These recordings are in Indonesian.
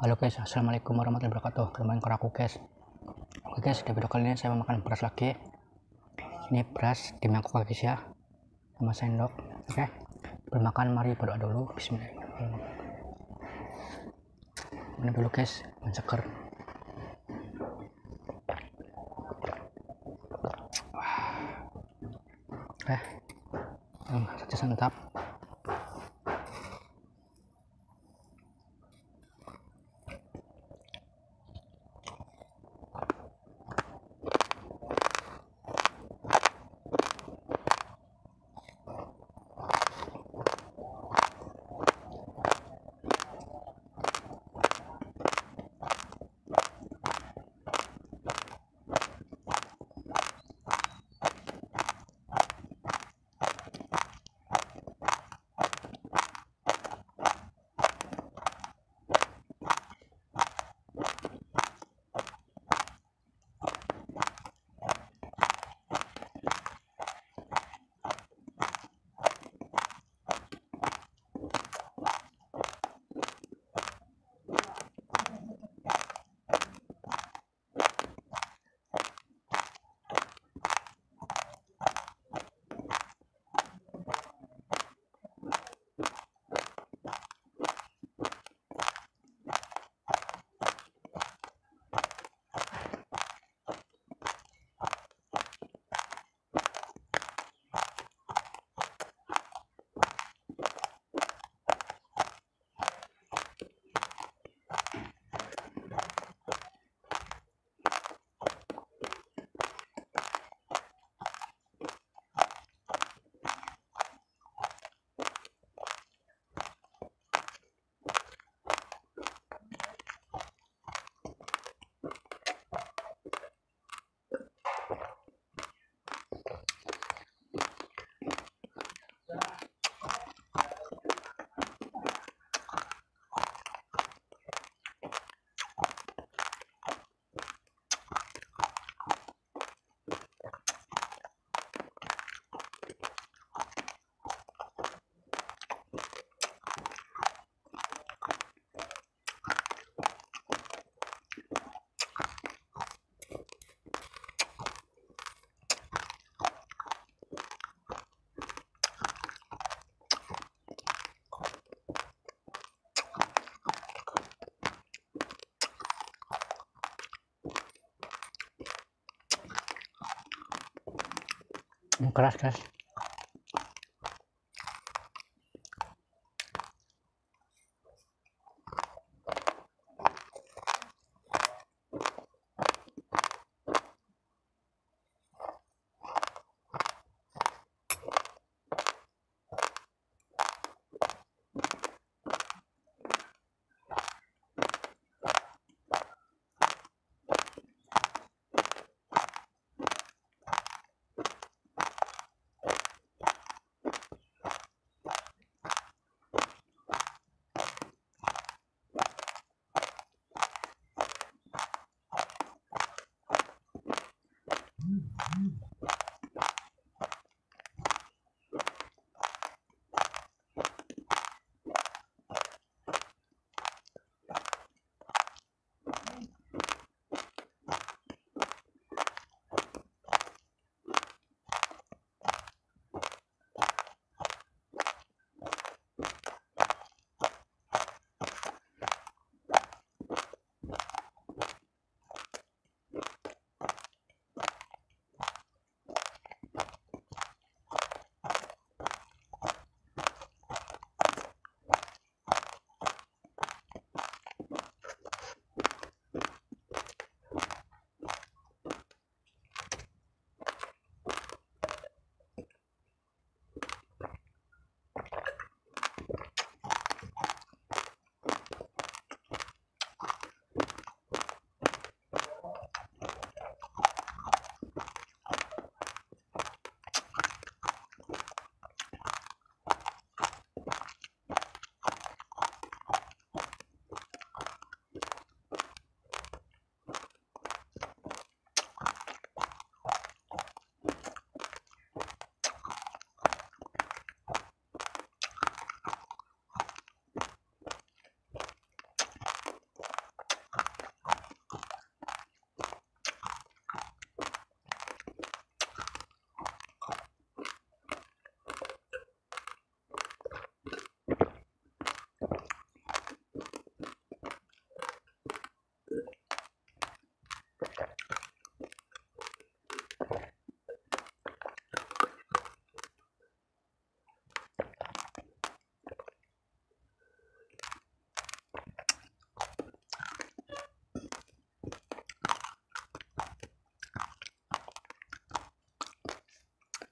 Halo guys, assalamualaikum warahmatullahi wabarakatuh. Kembali ke aku guys. Oke guys, di video kali ini saya mau makan beras lagi. Ini beras di mangkok guys ya, sama sendok. Oke, bermakan mari berdoa dulu. Bismillahirrahmanirrahim. Ini dulu guys, menceker. Oke, saja santap. Keras guys.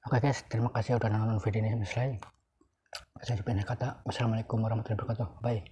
Oke guys, terima kasih udah nonton video ini sampai selesai. Saya jumpa di kata. Wassalamualaikum warahmatullahi wabarakatuh. Bye.